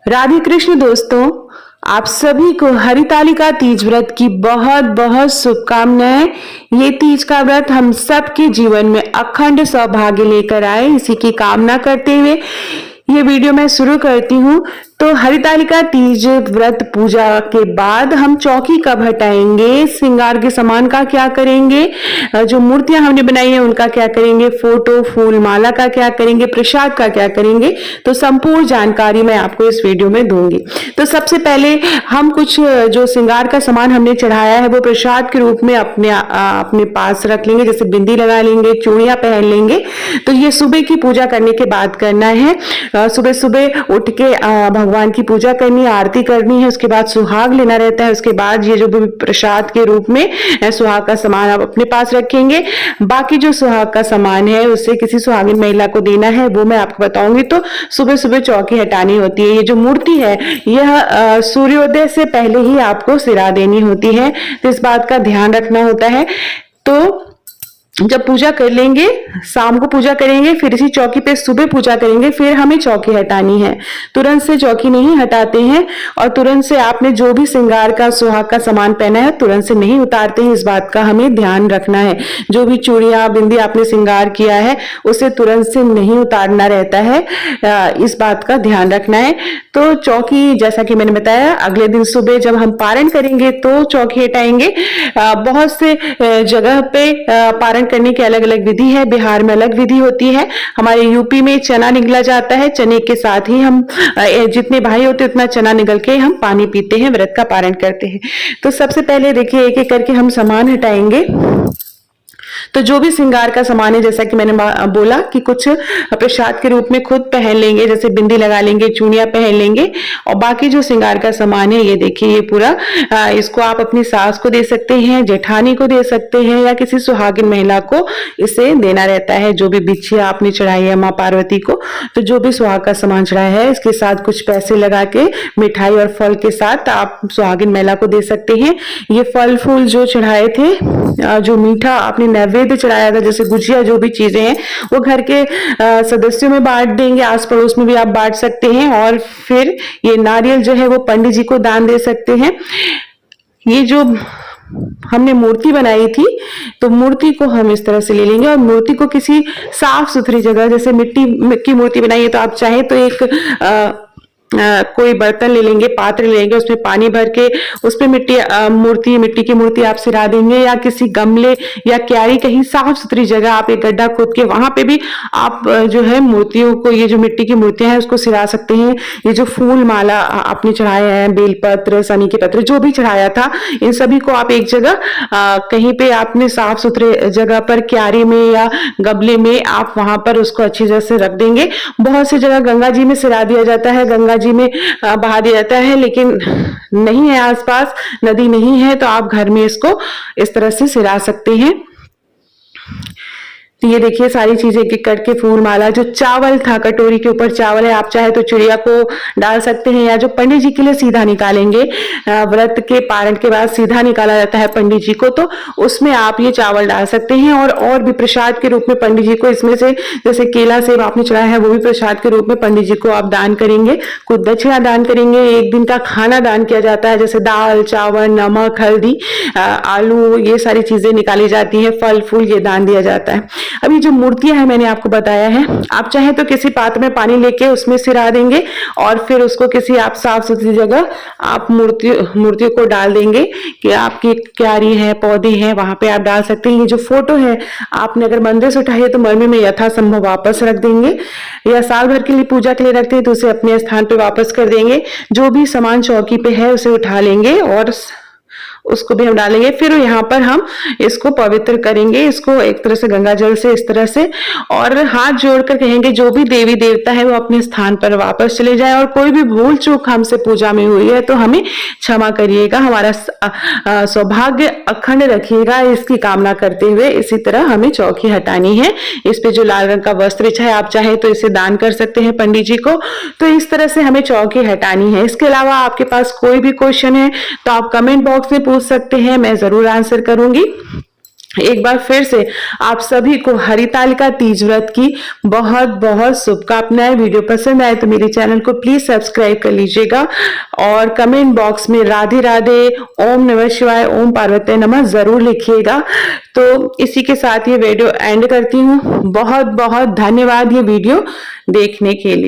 राधे कृष्ण दोस्तों, आप सभी को हरितालिका तीज व्रत की बहुत बहुत शुभकामनाएं। ये तीज का व्रत हम सबके जीवन में अखंड सौभाग्य लेकर आए, इसी की कामना करते हुए ये वीडियो मैं शुरू करती हूँ। तो हरितालिका तीज व्रत पूजा के बाद हम चौकी कब हटाएंगे, श्रृंगार के सामान का क्या करेंगे, जो मूर्तियां हमने बनाई है उनका क्या करेंगे, फोटो फूल माला का क्या करेंगे, प्रसाद का क्या करेंगे, तो संपूर्ण जानकारी मैं आपको इस वीडियो में दूंगी। तो सबसे पहले हम कुछ जो श्रृंगार का सामान हमने चढ़ाया है वो प्रसाद के रूप में अपने पास रख लेंगे। जैसे बिंदी लगा लेंगे, चूड़ियां पहन लेंगे। तो ये सुबह की पूजा करने के बाद करना है। सुबह सुबह उठ के भगवान की पूजा करनी है, आरती करनी है, उसके बाद सुहाग लेना रहता है। उसके बाद ये जो भी प्रसाद के रूप में सुहाग का सामान आप अपने पास रखेंगे। बाकी जो सुहाग का सामान है उसे किसी सुहागिन महिला को देना है, वो मैं आपको बताऊंगी। तो सुबह सुबह चौकी हटानी होती है। ये जो मूर्ति है यह सूर्योदय से पहले ही आपको सिरा देनी होती है, तो इस बात का ध्यान रखना होता है। तो जब पूजा कर लेंगे, शाम को पूजा करेंगे, फिर इसी चौकी पे सुबह पूजा करेंगे, फिर हमें चौकी हटानी है। तुरंत से चौकी नहीं हटाते हैं और तुरंत से आपने जो भी श्रृंगार का सुहाग का सामान पहना है तुरंत से नहीं उतारते हैं, इस बात का हमें ध्यान रखना है। जो भी चूड़ियां बिंदी आपने श्रृंगार किया है उसे तुरंत से नहीं उतारना रहता है, इस बात का ध्यान रखना है। तो चौकी जैसा कि मैंने बताया, अगले दिन सुबह जब हम पारण करेंगे तो चौकी हटाएंगे। बहुत से जगह पे पारण करने की अलग अलग विधि है। बिहार में अलग विधि होती है, हमारे यूपी में चना निगला जाता है। चने के साथ ही हम जितने भाई होते उतना चना निगल के हम पानी पीते हैं, व्रत का पारण करते हैं। तो सबसे पहले देखिए एक एक करके हम सामान हटाएंगे। तो जो भी श्रृंगार का सामान है, जैसा कि मैंने बोला कि कुछ प्रसाद के रूप में खुद पहन लेंगे, जैसे बिंदी लगा लेंगे, चूड़ियां पहन लेंगे। और बाकी जो श्रृंगार का सामान है ये देखिए, ये पूरा इसको आप अपनी सास को दे सकते हैं, जेठानी को दे सकते हैं, या किसी सुहागिन महिला को इसे देना रहता है। जो भी बिछिया आपने चढ़ाई है माँ पार्वती को, तो जो भी सुहाग का सामान चढ़ाया है इसके साथ कुछ पैसे लगा के मिठाई और फल के साथ आप सुहागिन महिला को दे सकते हैं। ये फल फूल जो चढ़ाए थे, जो मीठा आपने नैवेद्य चढ़ाया था, जैसे गुजिया, जो भी चीजें हैं वो घर के सदस्यों में बांट देंगे, आस पड़ोस में भी आप बांट सकते हैं। और फिर ये नारियल जो है वो पंडित जी को दान दे सकते हैं। ये जो हमने मूर्ति बनाई थी, तो मूर्ति को हम इस तरह से ले लेंगे और मूर्ति को किसी साफ सुथरी जगह, जैसे मिट्टी की मूर्ति बनाई है तो आप चाहे तो एक कोई बर्तन ले लेंगे, पात्र ले लेंगे, उसमें पानी भर के उस पे मिट्टी की मूर्ति आप सिरा देंगे, या किसी गमले या क्यारी कहीं साफ सुथरी जगह आप एक गड्ढा खोद के वहां पे भी आप जो है मूर्तियों को, ये जो मिट्टी की मूर्तियां हैं उसको सिरा सकते हैं। ये जो फूल माला आपने चढ़ाए हैं, बेलपत्र, शनि के पत्र, जो भी चढ़ाया था, इन सभी को आप एक जगह कहीं पे आपने साफ सुथरे जगह पर, क्यारी में या गमले में, आप वहां पर उसको अच्छी तरह से रख देंगे। बहुत सी जगह गंगा जी में सिरा दिया जाता है, गंगा जी में बहा दिया जाता है, लेकिन नहीं है आसपास, नदी नहीं है, तो आप घर में इसको इस तरह से सिरा सकते हैं। तो ये देखिए सारी चीजें एक एक करके, फूल माला, जो चावल था, कटोरी के ऊपर चावल है, आप चाहे तो चिड़िया को डाल सकते हैं, या जो पंडित जी के लिए सीधा निकालेंगे, व्रत के पारण के बाद सीधा निकाला जाता है पंडित जी को, तो उसमें आप ये चावल डाल सकते हैं। और भी प्रसाद के रूप में पंडित जी को इसमें से, जैसे केला सेब आपने चढ़ाया है वो भी प्रसाद के रूप में पंडित जी को आप दान करेंगे। कुछ दक्षिणा दान करेंगे, एक दिन का खाना दान किया जाता है, जैसे दाल चावल, नमक, हल्दी, आलू, ये सारी चीजें निकाली जाती है, फल फूल ये दान दिया जाता है। अभी जो मूर्तियां हैं मैंने आपको बताया है, आप चाहे तो किसी पात्र में पानी लेके उसमें सिरा देंगे और फिर उसको किसी आप साफ सुथरी जगह आप मूर्तियों को डाल देंगे, कि आपकी क्यारी है, पौधे हैं, वहां पे आप डाल सकते हैं। ये जो फोटो है आपने अगर मंदिर से उठाई है तो मन में यथासंभव वापस रख देंगे, या साल भर के लिए पूजा के लिए रखते हैं तो उसे अपने स्थान पे वापस कर देंगे। जो भी सामान चौकी पे है उसे उठा लेंगे और उसको भी हम डालेंगे। फिर यहाँ पर हम इसको पवित्र करेंगे, इसको एक तरह से गंगा जल से, इस तरह से, और हाथ जोड़कर कहेंगे जो भी देवी देवता है वो अपने स्थान पर वापस चले जाए, और कोई भी भूल चूक हमसे पूजा में हुई है तो हमें क्षमा करिएगा, हमारा सौभाग्य अखंड रखिएगा, इसकी कामना करते हुए इसी तरह हमें चौकी हटानी है। इस पे जो लाल रंग का वस्त्र है आप चाहे तो इसे दान कर सकते हैं पंडित जी को। तो इस तरह से हमें चौकी हटानी है। इसके अलावा आपके पास कोई भी क्वेश्चन है तो आप कमेंट बॉक्स में पूछ सकते हैं, मैं जरूर आंसर करूंगी। एक बार फिर से आप सभी को हरितालिका तीज व्रत की बहुत बहुत शुभकामनाएं। वीडियो पसंद आए तो मेरे चैनल को प्लीज सब्सक्राइब कर लीजिएगा और कमेंट बॉक्स में राधे राधे, ओम नमः शिवाय, ओम पार्वती नमः जरूर लिखिएगा। तो इसी के साथ ये वीडियो एंड करती हूँ। बहुत बहुत धन्यवाद ये वीडियो देखने के लिए।